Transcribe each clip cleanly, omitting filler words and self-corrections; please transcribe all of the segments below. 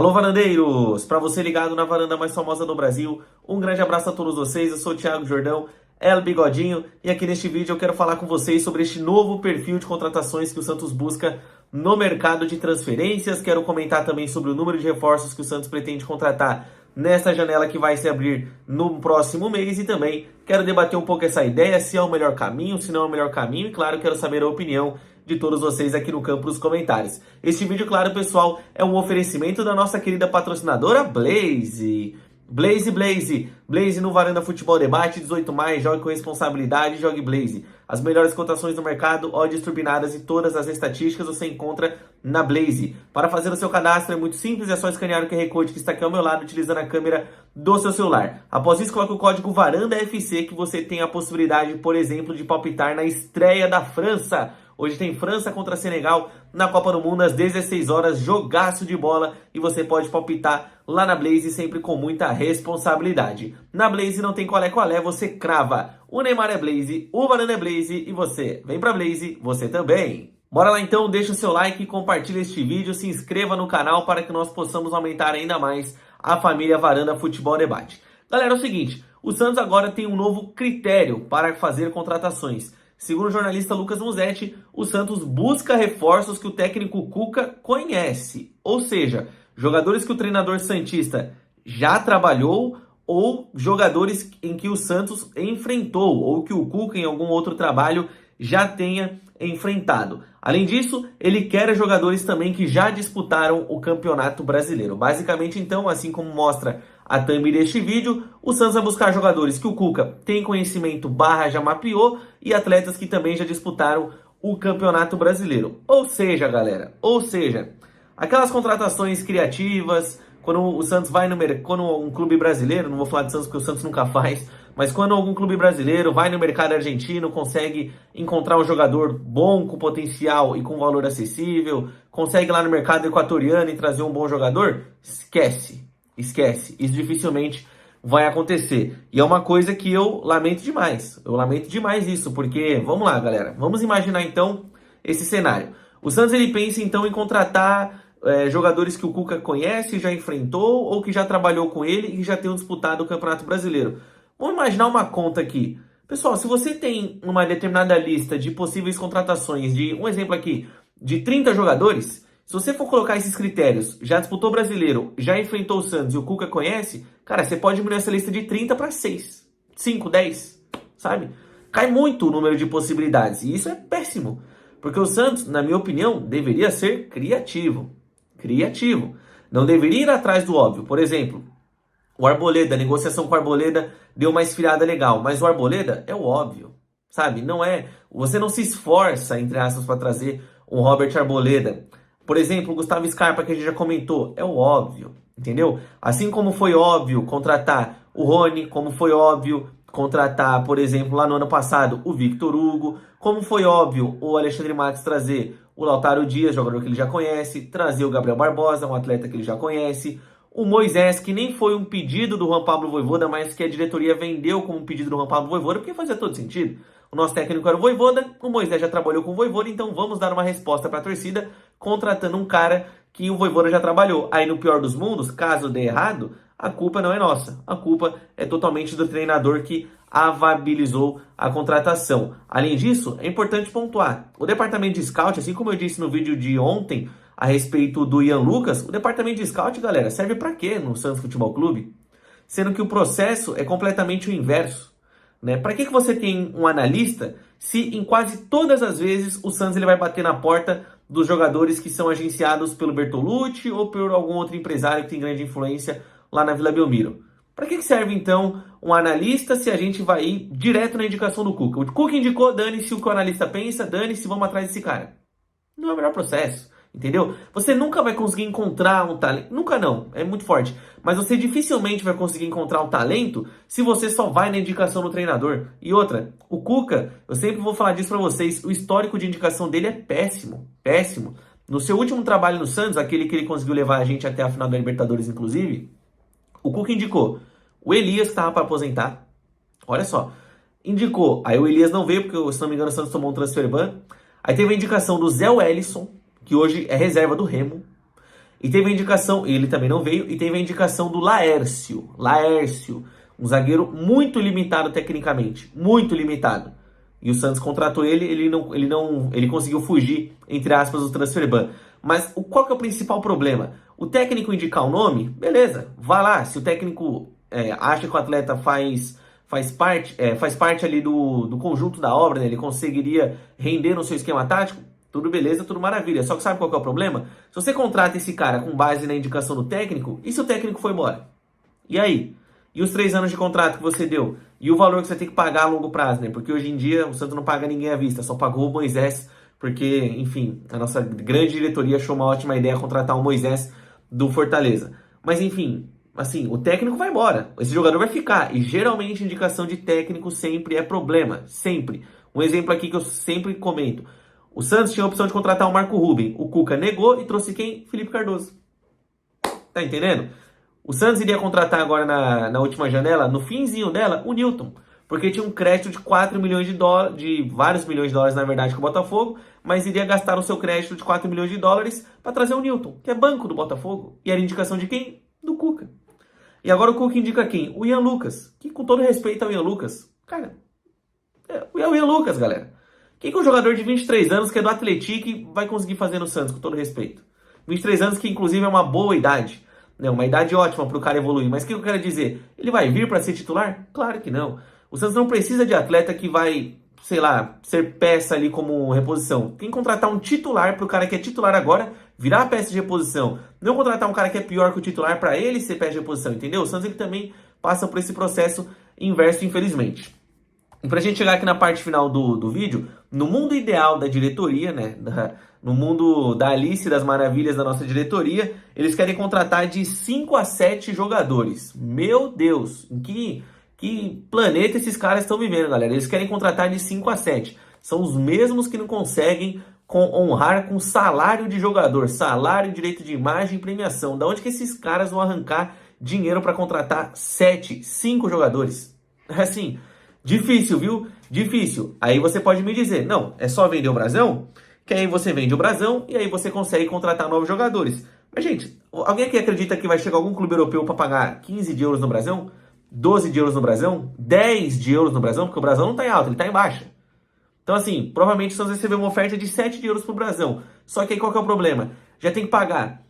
Alô, varandeiros! Para você ligado na varanda mais famosa do Brasil, um grande abraço a todos vocês. Eu sou o Thiago Jordão, El Bigodinho, e aqui neste vídeo eu quero falar com vocês sobre este novo perfil de contratações que o Santos busca no mercado de transferências. Quero comentar também sobre o número de reforços que o Santos pretende contratar nesta janela que vai se abrir no próximo mês, e também quero debater um pouco essa ideia, se é o melhor caminho, se não é o melhor caminho, e claro, quero saber a opinião de todos vocês aqui no campo dos comentários. Este vídeo, claro, pessoal, é um oferecimento da nossa querida patrocinadora Blaze. Blaze no Varanda Futebol Debate, 18 mais, jogue com responsabilidade, jogue Blaze. As melhores cotações do mercado, odds turbinadas e todas as estatísticas você encontra na Blaze. Para fazer o seu cadastro é muito simples, é só escanear o QR Code que está aqui ao meu lado, utilizando a câmera do seu celular. Após isso, coloque o código VARANDAFC que você tem a possibilidade, por exemplo, de palpitar na estreia da França. Hoje tem França contra Senegal na Copa do Mundo às 16 horas, jogaço de bola, e você pode palpitar lá na Blaze sempre com muita responsabilidade. Na Blaze não tem qual é, você crava. O Neymar é Blaze, o Varane é Blaze e você vem pra Blaze, você também. Bora lá então, deixa o seu like, compartilha este vídeo, se inscreva no canal para que nós possamos aumentar ainda mais a família Varanda Futebol Debate. Galera, é o seguinte, o Santos agora tem um novo critério para fazer contratações. Segundo o jornalista Lucas Musetti, o Santos busca reforços que o técnico Cuca conhece. Ou seja, jogadores que o treinador santista já trabalhou ou jogadores em que o Santos enfrentou ou que o Cuca em algum outro trabalho já tenha enfrentado. Além disso, ele quer jogadores também que já disputaram o Campeonato Brasileiro. Basicamente, então, assim como mostra a thumb deste vídeo, o Santos vai buscar jogadores que o Cuca tem conhecimento / já mapeou e atletas que também já disputaram o Campeonato Brasileiro. Ou seja, galera, aquelas contratações criativas, quando o Santos vai no mercado, quando um clube brasileiro, não vou falar de Santos porque o Santos nunca faz, mas quando algum clube brasileiro vai no mercado argentino, consegue encontrar um jogador bom, com potencial e com valor acessível, consegue lá no mercado equatoriano e trazer um bom jogador, esquece. Isso dificilmente vai acontecer. E é uma coisa que eu lamento demais. Eu lamento demais isso, porque, vamos lá, galera. Vamos imaginar, então, esse cenário. O Santos, ele pensa, então, em contratar jogadores que o Cuca conhece, já enfrentou, ou que já trabalhou com ele e já tenham disputado o Campeonato Brasileiro. Vamos imaginar uma conta aqui. Pessoal, se você tem uma determinada lista de possíveis contratações, de um exemplo aqui, de 30 jogadores... Se você for colocar esses critérios, já disputou o Brasileiro, já enfrentou o Santos e o Cuca conhece, cara, você pode diminuir essa lista de 30 para 6, 5, 10, sabe? Cai muito o número de possibilidades e isso é péssimo, porque o Santos, na minha opinião, deveria ser criativo. Não deveria ir atrás do óbvio. Por exemplo, o Arboleda, a negociação com o Arboleda deu uma esfriada legal, mas o Arboleda é o óbvio, sabe? Não é, você não se esforça, entre aspas, para trazer um Robert Arboleda. Por exemplo, o Gustavo Scarpa, que a gente já comentou, é o óbvio, entendeu? Assim como foi óbvio contratar o Rony, como foi óbvio contratar, por exemplo, lá no ano passado, o Victor Hugo, como foi óbvio o Alexandre Matos trazer o Lautaro Dias, jogador que ele já conhece, trazer o Gabriel Barbosa, um atleta que ele já conhece, o Moisés, que nem foi um pedido do Juan Pablo Vojvoda, mas que a diretoria vendeu como um pedido do Juan Pablo Vojvoda, porque fazia todo sentido. O nosso técnico era o Vojvoda, o Moisés já trabalhou com o Vojvoda, então vamos dar uma resposta para a torcida contratando um cara que o Vojvoda já trabalhou. Aí no pior dos mundos, caso dê errado, a culpa não é nossa. A culpa é totalmente do treinador que avabilizou a contratação. Além disso, é importante pontuar, o departamento de scout, assim como eu disse no vídeo de ontem a respeito do Ian Lucas, o departamento de scout, galera, serve para quê no Santos Futebol Clube? Sendo que o processo é completamente o inverso. Né? Para que você tem um analista se em quase todas as vezes o Santos ele vai bater na porta dos jogadores que são agenciados pelo Bertolucci ou por algum outro empresário que tem grande influência lá na Vila Belmiro? Para que serve então um analista se a gente vai ir direto na indicação do Cuca? O Cuca indicou, dane-se o que o analista pensa, dane-se, vamos atrás desse cara. Não é o melhor processo. Entendeu? Você nunca vai conseguir encontrar um talento. Nunca não, é muito forte. Mas você dificilmente vai conseguir encontrar um talento se você só vai na indicação do treinador. E outra, o Cuca, eu sempre vou falar disso pra vocês, o histórico de indicação dele é péssimo. Péssimo. No seu último trabalho no Santos, aquele que ele conseguiu levar a gente até a final da Libertadores, inclusive, o Cuca indicou o Elias, que estava para aposentar. Olha só. Indicou. Aí o Elias não veio, porque, se não me engano, o Santos tomou um transfer ban. Aí teve a indicação do Zé Wellison, que hoje é reserva do Remo. E teve a indicação, ele também não veio, e teve a indicação do Laércio, um zagueiro muito limitado tecnicamente, muito limitado. E o Santos contratou ele, ele conseguiu fugir, entre aspas, do transfer ban. Mas qual que é o principal problema? O técnico indicar o nome, beleza, vá lá. Se o técnico acha que o atleta faz parte ali do conjunto da obra, né? Ele conseguiria render no seu esquema tático, tudo beleza, tudo maravilha. Só que sabe qual que é o problema? Se você contrata esse cara com base na indicação do técnico, e se o técnico for embora? E aí? E os 3 anos de contrato que você deu? E o valor que você tem que pagar a longo prazo, né? Porque hoje em dia o Santos não paga ninguém à vista, só pagou o Moisés, porque, enfim, a nossa grande diretoria achou uma ótima ideia contratar o Moisés do Fortaleza. Mas, enfim, assim, o técnico vai embora, esse jogador vai ficar. E geralmente indicação de técnico sempre é problema, sempre. Um exemplo aqui que eu sempre comento. O Santos tinha a opção de contratar o Marco Ruben. O Cuca negou e trouxe quem? Felipe Cardoso. Tá entendendo? O Santos iria contratar agora na última janela, no finzinho dela, o Newton. Porque tinha um crédito de 4 milhões de dólares, de vários milhões de dólares, na verdade, com o Botafogo, mas iria gastar o seu crédito de 4 milhões de dólares para trazer o Newton, que é banco do Botafogo. E era indicação de quem? Do Cuca. E agora o Cuca indica quem? O Ian Lucas. Que, com todo respeito ao Ian Lucas, cara, é o Ian Lucas, galera. O que um jogador de 23 anos, que é do Atlético, vai conseguir fazer no Santos, com todo respeito? 23 anos, que inclusive é uma boa idade. Né? Uma idade ótima para o cara evoluir. Mas o que eu quero dizer? Ele vai vir para ser titular? Claro que não. O Santos não precisa de atleta que vai, sei lá, ser peça ali como reposição. Tem que contratar um titular para o cara que é titular agora virar peça de reposição. Não contratar um cara que é pior que o titular para ele ser peça de reposição, entendeu? O Santos ele também passa por esse processo inverso, infelizmente. E pra gente chegar aqui na parte final do vídeo, no mundo ideal da diretoria, né, no mundo da Alice das Maravilhas da nossa diretoria, eles querem contratar de 5 a 7 jogadores. Meu Deus, em que planeta esses caras estão vivendo, galera? Eles querem contratar de 5 a 7. São os mesmos que não conseguem honrar com salário de jogador, salário, direito de imagem e premiação. Da onde que esses caras vão arrancar dinheiro para contratar 5 jogadores? Assim, difícil, viu? Difícil. Aí você pode me dizer, não, é só vender o brasão? Que aí você vende o brasão e aí você consegue contratar novos jogadores. Mas, gente, alguém aqui acredita que vai chegar algum clube europeu para pagar 15 de euros no brasão? 12 de euros no brasão? 10 de euros no brasão? Porque o brasão não está em alta, ele está em baixa. Então, assim, provavelmente você vai receber uma oferta de 7 de euros pro brasão. Só que aí qual que é o problema? Já tem que pagar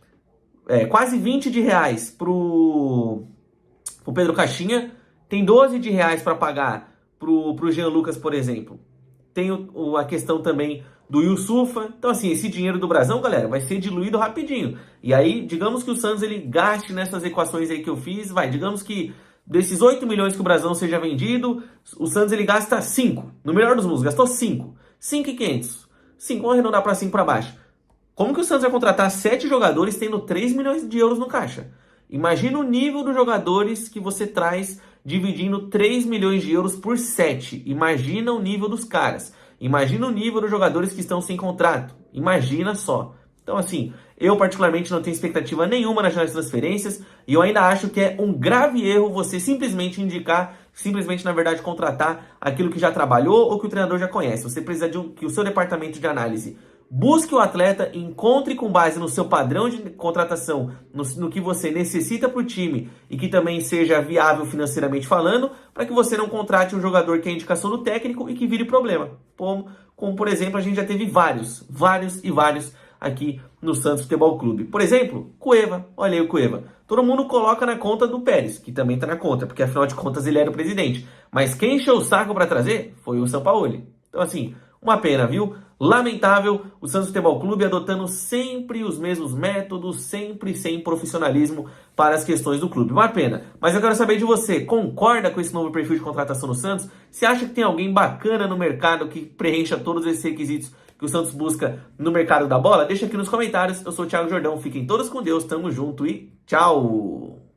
quase 20 de reais pro Pedro Caixinha, tem 12 de reais para pagar pro Jean Lucas, por exemplo. Tem a questão também do Yusufa. Então, assim, esse dinheiro do brasão, galera, vai ser diluído rapidinho. E aí, digamos que o Santos ele gaste nessas equações aí que eu fiz, digamos que desses 8 milhões que o brasão seja vendido, o Santos ele gasta 5. No melhor dos mundos, gastou 5. 5.500. 5, vamos arredondar para 5 para baixo. Como que o Santos vai contratar 7 jogadores tendo 3 milhões de euros no caixa? Imagina o nível dos jogadores que você traz dividindo 3 milhões de euros por 7. Imagina o nível dos caras. Imagina o nível dos jogadores que estão sem contrato. Imagina só. Então, assim, eu particularmente não tenho expectativa nenhuma nas transferências e eu ainda acho que é um grave erro você simplesmente indicar, na verdade, contratar aquilo que já trabalhou ou que o treinador já conhece. Você precisa que o seu departamento de análise busque o atleta, encontre com base no seu padrão de contratação, no que você necessita para o time e que também seja viável financeiramente falando, para que você não contrate um jogador que é indicação do técnico e que vire problema. Como por exemplo, a gente já teve vários aqui no Santos Futebol Clube. Por exemplo, Cueva. Olha aí o Cueva. Todo mundo coloca na conta do Pérez, que também está na conta, porque afinal de contas ele era o presidente. Mas quem encheu o saco para trazer foi o Sampaoli. Então assim, uma pena, viu? Lamentável, o Santos Futebol Clube adotando sempre os mesmos métodos, sempre sem profissionalismo para as questões do clube. Uma pena. Mas eu quero saber de você, concorda com esse novo perfil de contratação no Santos? Você acha que tem alguém bacana no mercado que preencha todos esses requisitos que o Santos busca no mercado da bola? Deixa aqui nos comentários. Eu sou o Thiago Jordão. Fiquem todos com Deus, tamo junto e tchau!